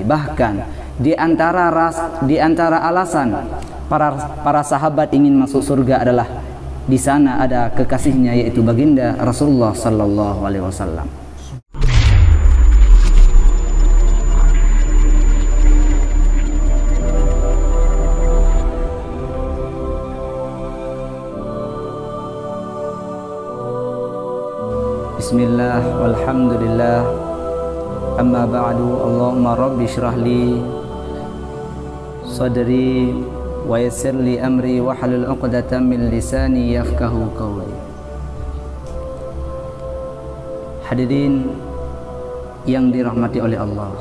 Bahkan di antara alasan para sahabat ingin masuk surga adalah di sana ada kekasihnya, yaitu baginda Rasulullah sallallahu alaihi wasallam. Bismillah walhamdulillah, amma ba'du. Allahumma rabbi syrah li sadri wa yassir li amri wa halul 'uqdatam min lisani yafqahu qawli. Hadirin yang dirahmati oleh Allah,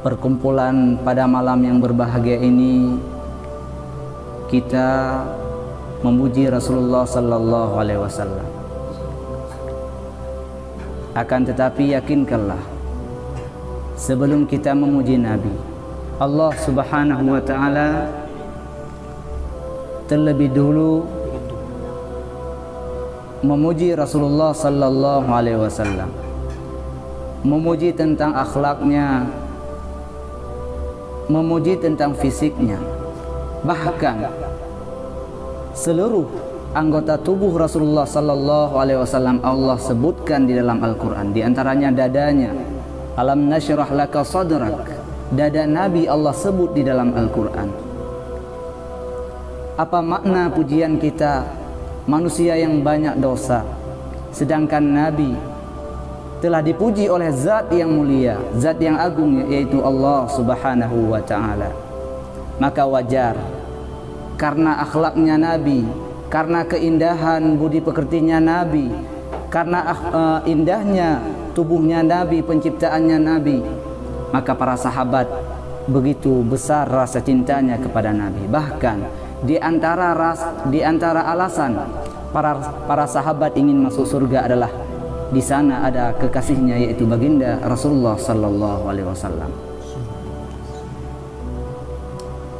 perkumpulan pada malam yang berbahagia ini kita memuji Rasulullah sallallahu alaihi wasallam. Akan tetapi yakinkanlah, sebelum kita memuji Nabi, Allah subhanahu wa ta'ala terlebih dulu memuji Rasulullah sallallahu alaihi wasallam, memuji tentang akhlaknya, memuji tentang fisiknya, bahkan seluruh anggota tubuh Rasulullah sallallahu alaihi wasallam Allah sebutkan di dalam Al-Qur'an, di antaranya dadanya. Alam nasyrah laka sadrak, dada Nabi Allah sebut di dalam Al-Qur'an. Apa makna pujian kita, manusia yang banyak dosa, sedangkan Nabi telah dipuji oleh zat yang mulia, zat yang agung, yaitu Allah subhanahu wa ta'ala. Maka wajar karena akhlaknya Nabi, karena keindahan budi pekertinya Nabi, karena indahnya tubuhnya Nabi, penciptaannya Nabi, maka para sahabat begitu besar rasa cintanya kepada Nabi. Bahkan di antara alasan para sahabat ingin masuk surga adalah di sana ada kekasihnya, yaitu baginda Rasulullah sallallahu alaihi wasallam.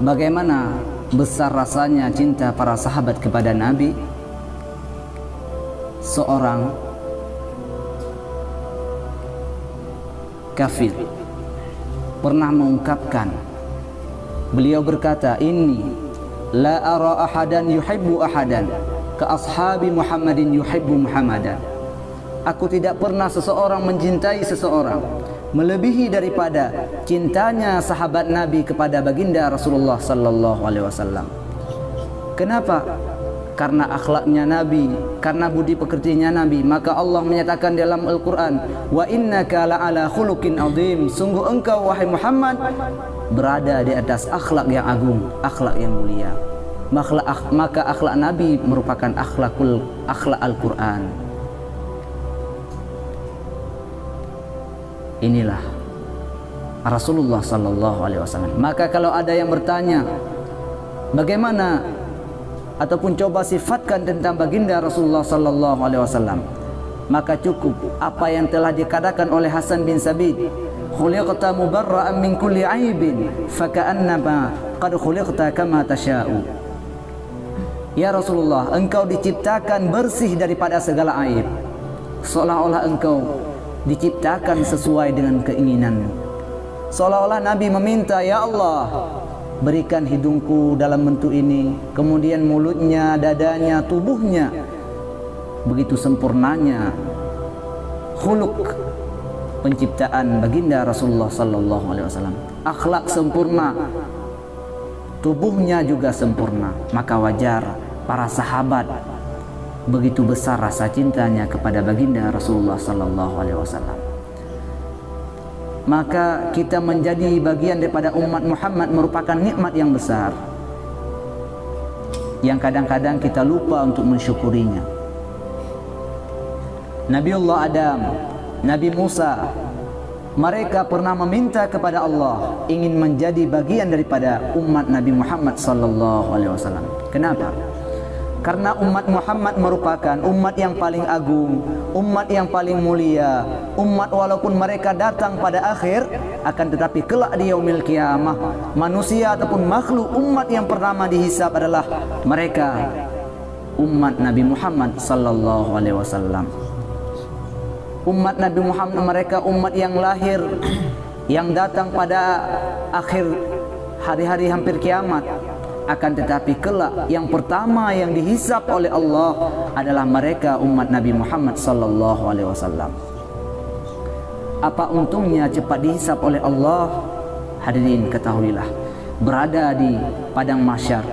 Bagaimana besar rasanya cinta para sahabat kepada Nabi? Seorang kafir pernah mengungkapkan, beliau berkata, inni la ara ahadan yuhibbu ahadan ka ashabi Muhammadin yuhibbu Muhammadan. Aku tidak pernah seseorang mencintai seseorang melebihi daripada cintanya sahabat Nabi kepada baginda Rasulullah sallallahu alaihi wasallam. Kenapa? Karena akhlaknya Nabi, karena budi pekertinya Nabi. Maka Allah menyatakan dalam Al-Qur'an, wa innaka la'ala khuluqin azim, sungguh engkau wahai Muhammad berada di atas akhlak yang agung, akhlak yang mulia. Maka akhlak Nabi merupakan akhlak Al-Qur'an. Inilah Rasulullah sallallahu alaihi wasallam. Maka kalau ada yang bertanya, bagaimana ataupun coba sifatkan tentang baginda Rasulullah sallallahu alaihi wasallam, maka cukup apa yang telah dikatakan oleh Hasan bin Sabit, khuliqta mubarra'an min kulli aibin faka'annama qad khuliqta kama tasha'u. Ya Rasulullah, engkau diciptakan bersih daripada segala aib, seolah-olah engkau diciptakan sesuai dengan keinginanmu. Seolah-olah Nabi meminta, ya Allah, berikan hidungku dalam bentuk ini, kemudian mulutnya, dadanya, tubuhnya, begitu sempurnanya khuluk penciptaan baginda Rasulullah sallallahu alaihi wasallam. Akhlak sempurna, tubuhnya juga sempurna. Maka wajar para sahabat begitu besar rasa cintanya kepada baginda Rasulullah sallallahu alaihi wasallam. Maka kita menjadi bagian daripada umat Muhammad merupakan nikmat yang besar yang kadang-kadang kita lupa untuk mensyukurinya. Nabiullah Adam, Nabi Musa, mereka pernah meminta kepada Allah ingin menjadi bagian daripada umat Nabi Muhammad sallallahu alaihi wasallam. Kenapa? Karena umat Muhammad merupakan umat yang paling agung, umat yang paling mulia, umat walaupun mereka datang pada akhir, akan tetapi kelak di yaumil qiyamah, manusia ataupun makhluk umat yang pertama dihisab adalah mereka, umat Nabi Muhammad sallallahu alaihi wasallam. Umat Nabi Muhammad, mereka umat yang lahir yang datang pada akhir hari-hari hampir kiamat. Akan tetapi kelak yang pertama yang dihisab oleh Allah adalah mereka umat Nabi Muhammad sallallahu alaihi wasallam. Apa untungnya cepat dihisab oleh Allah? Hadirin ketahuilah, berada di padang mahsyar,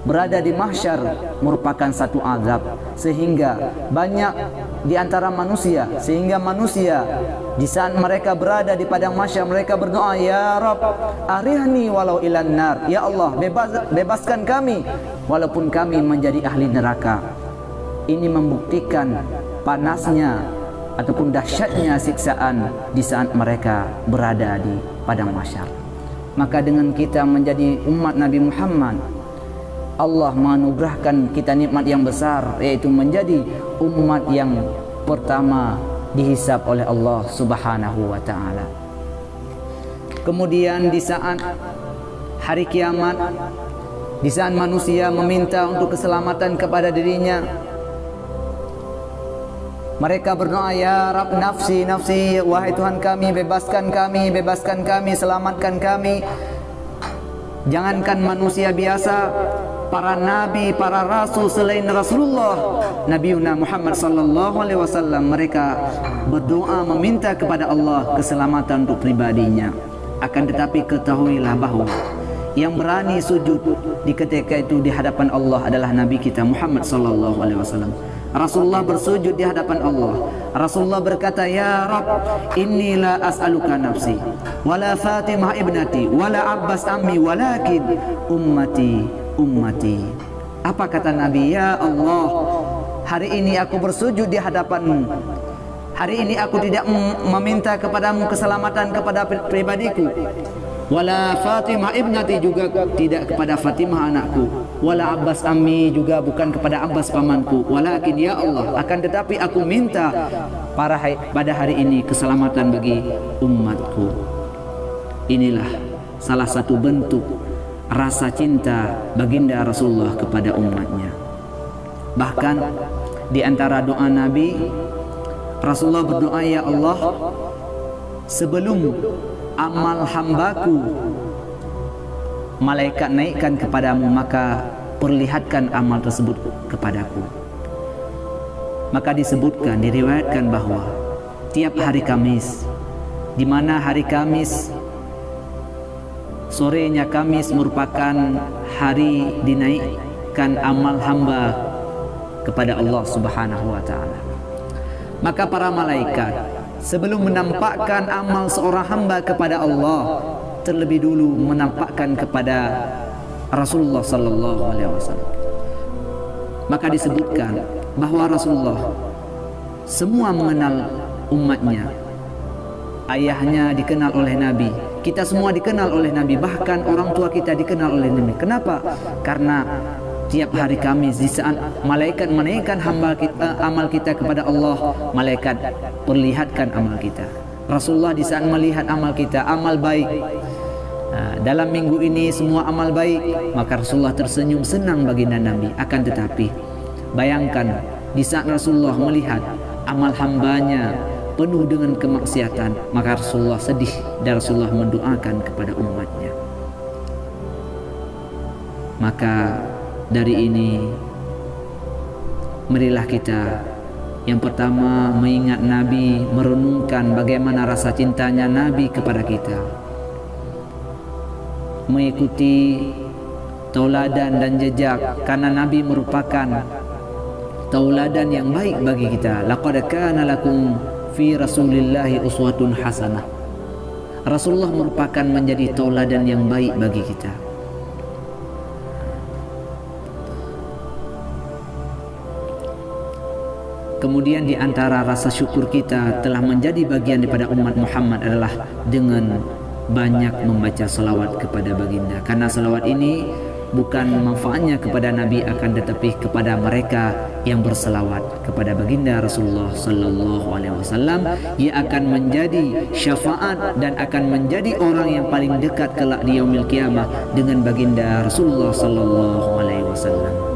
berada di mahsyar merupakan satu azab, sehingga banyak di antara manusia, sehingga manusia di saat mereka berada di padang mahsyar mereka berdoa, ya Rabb arihni walau ilan nar, ya Allah bebaskan kami walaupun kami menjadi ahli neraka. Ini membuktikan panasnya ataupun dahsyatnya siksaan di saat mereka berada di padang mahsyar. Maka dengan kita menjadi umat Nabi Muhammad, Allah menganugerahkan kita nikmat yang besar, yaitu menjadi umat yang pertama dihisab oleh Allah Subhanahu wa taala. Kemudian di saat hari kiamat, di saat manusia meminta untuk keselamatan kepada dirinya, mereka berdoa, ya Rabb nafsi nafsi, wahai Tuhan kami bebaskan kami, selamatkan kami. Jangankan manusia biasa, para nabi, para rasul selain Rasulullah Nabiuna Muhammad sallallahu alaihi wasallam, mereka berdoa meminta kepada Allah keselamatan untuk pribadinya. Akan tetapi ketahuilah bahwa yang berani sujud di ketika itu di hadapan Allah adalah Nabi kita Muhammad sallallahu alaihi wasallam. Rasulullah bersujud di hadapan Allah. Rasulullah berkata, ya Rabb inni la as'aluka nafsi wala Fatimah ibnati wala Abbas ammi walakin ummati. Apa kata Nabi? Ya Allah, hari ini aku bersujud di hadapanmu. Hari ini aku tidak meminta kepadamu keselamatan kepada pribadiku. Wala Fatimah ibnati, juga tidak kepada Fatimah anakku. Wala Abbas ammi, juga bukan kepada Abbas pamanku. Walakin ya Allah, akan tetapi aku minta pada hari ini keselamatan bagi umatku. Inilah salah satu bentuk rasa cinta baginda Rasulullah kepada umatnya. Bahkan di antara doa Nabi, Rasulullah berdoa, ya Allah, sebelum amal hambaku malaikat naikkan kepadamu, maka perlihatkan amal tersebut kepadaku. Maka disebutkan, diriwayatkan bahwa tiap hari Kamis, di mana hari Kamis sorenya Kamis merupakan hari dinaikkan amal hamba kepada Allah Subhanahu wa taala, maka para malaikat sebelum menampakkan amal seorang hamba kepada Allah, terlebih dulu menampakkan kepada Rasulullah sallallahu alaihi wasallam. Maka disebutkan bahwa Rasulullah semua mengenal umatnya. Ayahnya dikenal oleh Nabi, kita semua dikenal oleh Nabi, bahkan orang tua kita dikenal oleh Nabi. Kenapa? Karena tiap hari Kamis di saat malaikat menaikkan amal kita kepada Allah, malaikat perlihatkan amal kita. Rasulullah di saat melihat amal kita, amal baik, dalam minggu ini semua amal baik, maka Rasulullah tersenyum senang baginda Nabi. Akan tetapi bayangkan di saat Rasulullah melihat amal hambanya penuh dengan kemaksiatan, maka Rasulullah sedih dan Rasulullah mendoakan kepada umatnya. Maka dari ini marilah kita yang pertama mengingat Nabi, merenungkan bagaimana rasa cintanya Nabi kepada kita, mengikuti tauladan dan jejak, karena Nabi merupakan tauladan yang baik bagi kita. Laqad kana lakum fi Rasulillahi uswatun hasanah. Rasulullah merupakan menjadi tauladan yang baik bagi kita. Kemudian di antara rasa syukur kita telah menjadi bagian daripada umat Muhammad adalah dengan banyak membaca salawat kepada baginda. Karena salawat ini bukan manfaatnya kepada Nabi, akan tetapi kepada mereka yang berselawat kepada baginda Rasulullah sallallahu alaihi wasallam, ia akan menjadi syafaat dan akan menjadi orang yang paling dekat kelak di yaumil qiyamah dengan baginda Rasulullah sallallahu alaihi wasallam.